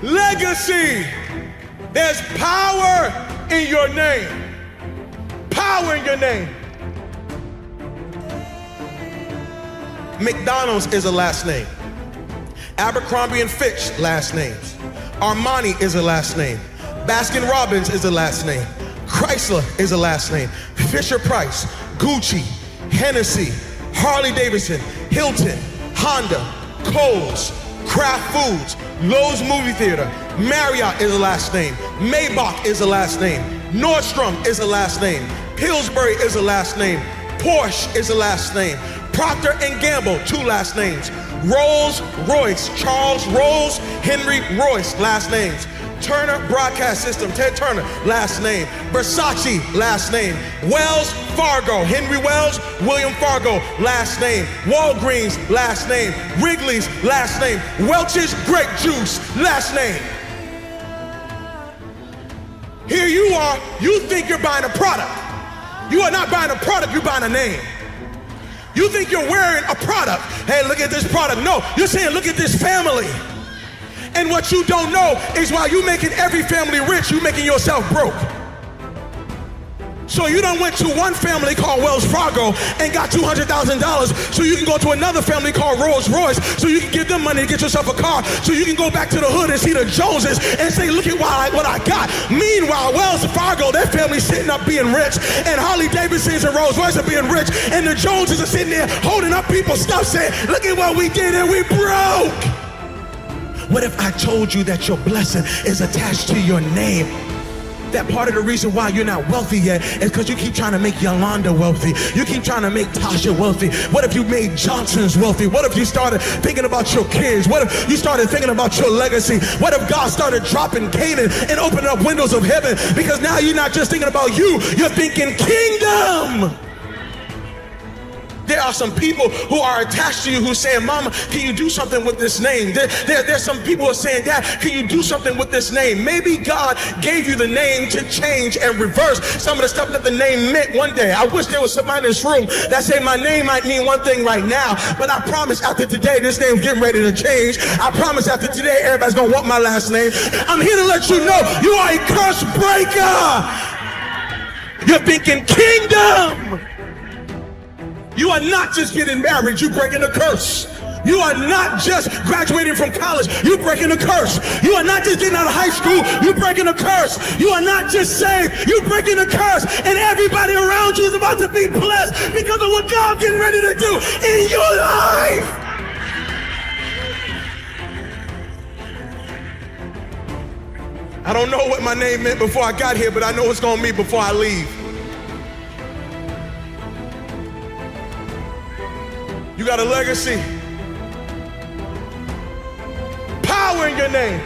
Legacy. There's power in your name. Power in your name. McDonald's is a last name. Abercrombie and Fitch, last names. Armani is a last name. Baskin Robbins is a last name. Chrysler is a last name. Fisher Price, Gucci, Hennessy, Harley Davidson, Hilton, Honda, Kohl's, Kraft Foods, Lowe's Movie Theater, Marriott is a last name. Maybach is a last name. Nordstrom is a last name. Pillsbury is a last name. Porsche is a last name. Procter & Gamble, 2 last names. Rolls Royce, Charles Rolls, Henry Royce, last names. Turner Broadcast System, Ted Turner, last name. Versace, last name. Wells Fargo, Henry Wells, William Fargo, last name. Walgreens, last name. Wrigley's, last name. Welch's Grape Juice, last name. Here you are, you think you're buying a product. You are not buying a product, you're buying a name. You think you're wearing a product. Hey, look at this product. No, you're saying, look at this family. And what you don't know is while you're making every family rich, you're making yourself broke. So you done went to one family called Wells Fargo and got $200,000 so you can go to another family called Rolls Royce so you can give them money to get yourself a car so you can go back to the hood and see the Joneses and say, look at what I got. Meanwhile, Wells Fargo, their family's sitting up being rich, and Harley Davidsons and Rolls Royce are being rich, and the Joneses are sitting there holding up people's stuff saying, look at what we did and we broke. What if I told you that your blessing is attached to your name? That part of the reason why you're not wealthy yet is because you keep trying to make Yolanda wealthy. You keep trying to make Tasha wealthy. What if you made Johnson's wealthy? What if you started thinking about your kids? What if you started thinking about your legacy? What if God started dropping Canaan and opening up windows of heaven? Because now you're not just thinking about you, you're thinking kingdom. There are some people who are attached to you who are saying, Mama, can you do something with this name? There's some people who are saying, Dad, can you do something with this name? Maybe God gave you the name to change and reverse some of the stuff that the name meant one day. I wish there was somebody in this room that said my name might mean one thing right now, but I promise after today, this name's getting ready to change. I promise after today, everybody's gonna want my last name. I'm here to let you know you are a curse breaker. You're thinking kingdom. You are not just getting married, you're breaking a curse. You are not just graduating from college, you're breaking a curse. You are not just getting out of high school, you're breaking a curse. You are not just saved, you're breaking a curse. And everybody around you is about to be blessed because of what God's getting ready to do in your life. I don't know what my name meant before I got here, but I know what's gonna mean before I leave. You got a legacy. Power in your name.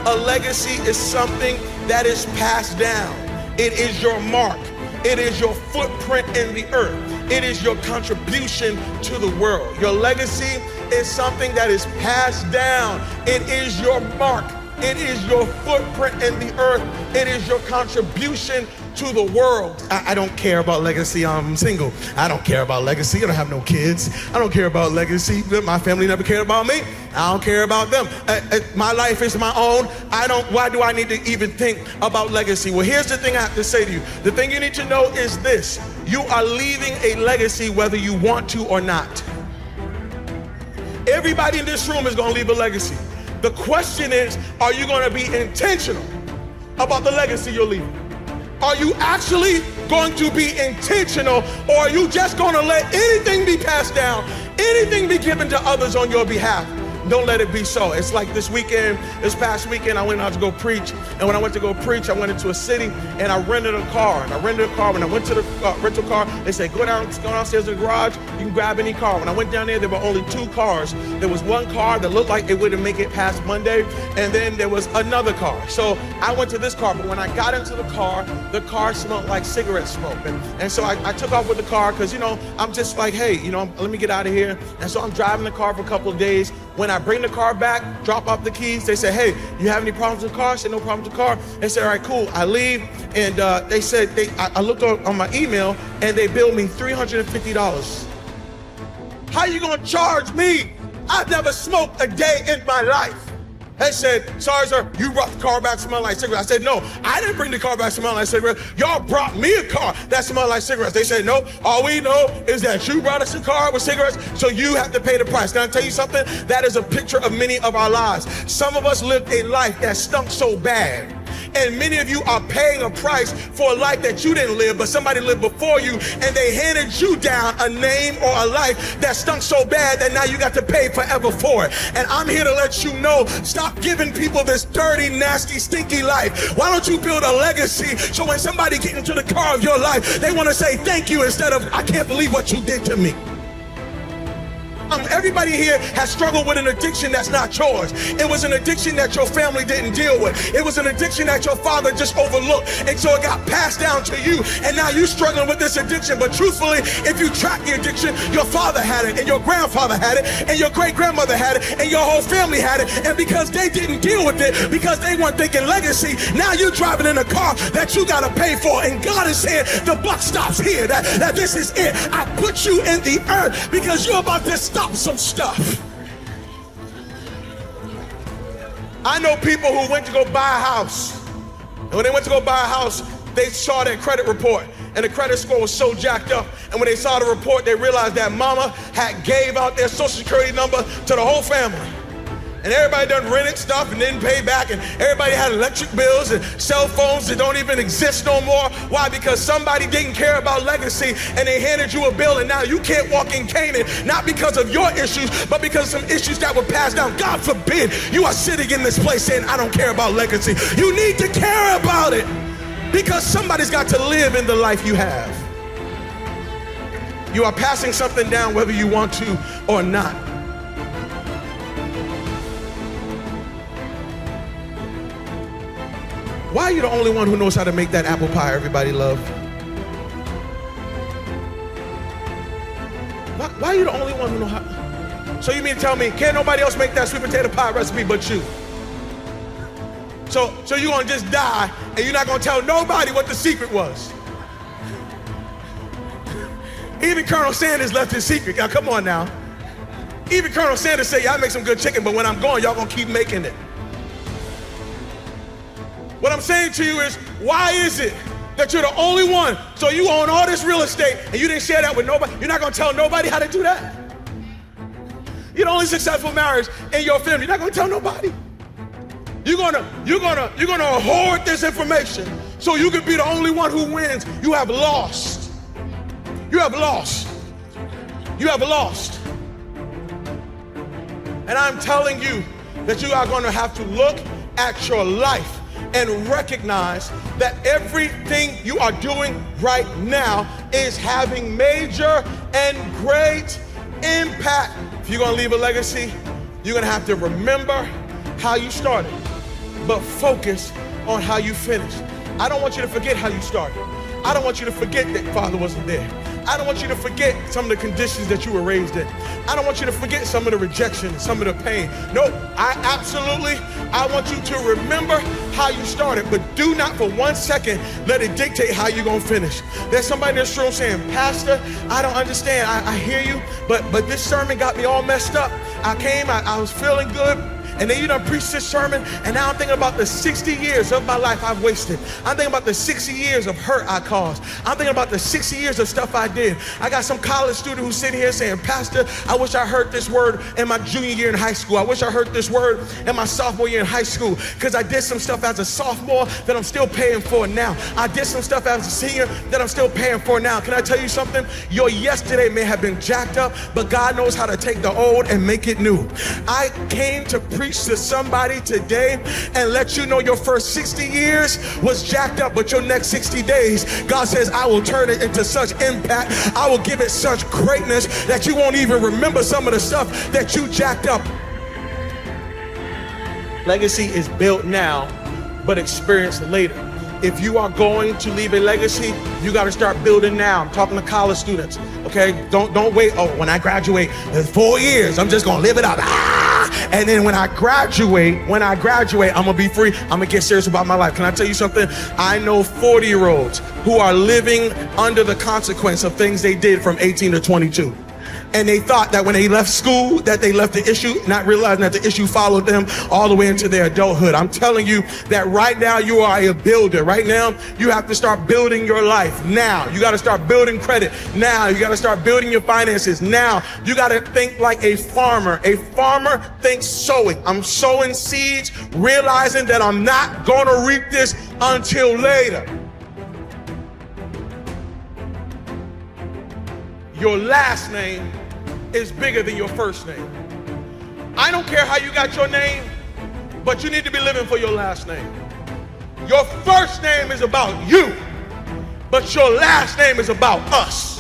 A legacy is something that is passed down. It is your mark. It is your footprint in the earth. It is your contribution to the world. Your legacy is something that is passed down. It is your mark. It is your footprint in the earth. It is your contribution to the world. I don't care about legacy. I'm single. I don't care about legacy. I don't have no kids. I don't care about legacy. My family never cared about me. I don't care about them. My life is my own. Why do I need to even think about legacy? Well, here's the thing I have to say to you. The thing you need to know is this. You are leaving a legacy whether you want to or not. Everybody in this room is going to leave a legacy. The question is, are you going to be intentional about the legacy you're leaving? Are you actually going to be intentional, or are you just going to let anything be passed down, anything be given to others on your behalf? Don't let it be so. It's like this past weekend, I went out to go preach. And when I went to go preach, I went into a city and I rented a car. When I went to the rental car, they said, go downstairs to the garage, you can grab any car. When I went down there were only 2 cars. There was one car that looked like it wouldn't make it past Monday. And then there was another car. So I went to this car, but when I got into the car smelled like cigarette smoke. And so I took off with the car because, I'm just like, hey, let me get out of here. And so I'm driving the car for a couple of days. When I bring the car back, drop off the keys, they say, hey, you have any problems with the car? I said, no problems with the car. They said, all right, cool. I leave, and they said, I looked on my email, and they billed me $350. How you gonna charge me I've never smoked a day in my life. They said, sorry, sir, you brought the car back smelling like cigarettes. I said, no, I didn't bring the car back smelling like cigarettes. Y'all brought me a car that smelled like cigarettes. They said, no, all we know is that you brought us a car with cigarettes, so you have to pay the price. Can I tell you something? That is a picture of many of our lives. Some of us lived a life that stunk so bad. And many of you are paying a price for a life that you didn't live, but somebody lived before you, and they handed you down a name or a life that stunk so bad that now you got to pay forever for it. And I'm here to let you know, stop giving people this dirty, nasty, stinky life. Why don't you build a legacy so when somebody gets into the car of your life, they want to say thank you instead of, I can't believe what you did to me. Everybody here has struggled with an addiction that's not yours. It was an addiction that your family didn't deal with. It was an addiction that your father just overlooked. And so it got passed down to you. And now you're struggling with this addiction. But truthfully, if you track the addiction, your father had it, and your grandfather had it, and your great-grandmother had it, and your whole family had it. And because they didn't deal with it, because they weren't thinking legacy, now you're driving in a car that you got to pay for. And God is saying, the buck stops here, that this is it. I put you in the earth because you're about to stop some stuff. I know people who went to go buy a house, and when they went to go buy a house, they saw their credit report, and the credit score was so jacked up, and when they saw the report, they realized that mama had gave out their social security number to the whole family. And everybody done rented stuff and didn't pay back, and everybody had electric bills and cell phones that don't even exist no more. Why? Because somebody didn't care about legacy, and they handed you a bill, and now you can't walk in Canaan, not because of your issues, but because of some issues that were passed down. God forbid you are sitting in this place saying, I don't care about legacy. You need to care about it, because somebody's got to live in the life you have. You are passing something down whether you want to or not. Why are you the only one who knows how to make that apple pie everybody loves? Why are you the only one who knows how? So you mean to tell me, can't nobody else make that sweet potato pie recipe but you? So you're gonna just die and you're not gonna tell nobody what the secret was? Even Colonel Sanders left his secret. Now come on now. Even Colonel Sanders said, y'all make some good chicken, but when I'm gone, y'all gonna keep making it. What I'm saying to you is, why is it that you're the only one? So you own all this real estate and you didn't share that with nobody. You're not gonna tell nobody how to do that. You're the only successful marriage in your family. You're not gonna tell nobody. You're gonna hoard this information so you can be the only one who wins. You have lost. You have lost. You have lost. And I'm telling you that you are gonna have to look at your life and recognize that everything you are doing right now is having major and great impact. If you're gonna leave a legacy, you're gonna have to remember how you started, but focus on how you finished. I don't want you to forget how you started. I don't want you to forget that Father wasn't there. I don't want you to forget some of the conditions that you were raised in. I don't want you to forget some of the rejection, some of the pain. No, I want you to remember how you started, but do not for 1 second let it dictate how you're gonna finish. There's somebody in this room saying, Pastor, I don't understand. I hear you, but this sermon got me all messed up. I was feeling good. And then you done preached this sermon, and now I'm thinking about the 60 years of my life I've wasted. I'm thinking about the 60 years of hurt I caused. I'm thinking about the 60 years of stuff I did. I got some college student who's sitting here saying, Pastor, I wish I heard this word in my junior year in high school. I wish I heard this word in my sophomore year in high school, because I did some stuff as a sophomore that I'm still paying for now. I did some stuff as a senior that I'm still paying for now. Can I tell you something? Your yesterday may have been jacked up, but God knows how to take the old and make it new. I came to preach to somebody today and let you know your first 60 years was jacked up, but your next 60 days, God says, I will turn it into such impact. I will give it such greatness that you won't even remember some of the stuff that you jacked up. Legacy is built now, but experienced later. If you are going to leave a legacy, you got to start building now. I'm talking to college students, okay? Don't wait. Oh, when I graduate, in 4 years, I'm just going to live it up. And then when I graduate, I'm gonna be free. I'm gonna get serious about my life. Can I tell you something? I know 40-year-olds who are living under the consequence of things they did from 18 to 22. and they thought that when they left school that they left the issue, not realizing that the issue followed them all the way into their adulthood. I'm telling you that right now you are a builder. Right now you have to start building your life. Now you got to start building credit. Now you got to start building your finances. Now you got to think like a farmer. A farmer thinks sowing. I'm sowing seeds, realizing that I'm not going to reap this until later. Your last name is bigger than your first name. I don't care how you got your name, but you need to be living for your last name. Your first name is about you, but your last name is about us.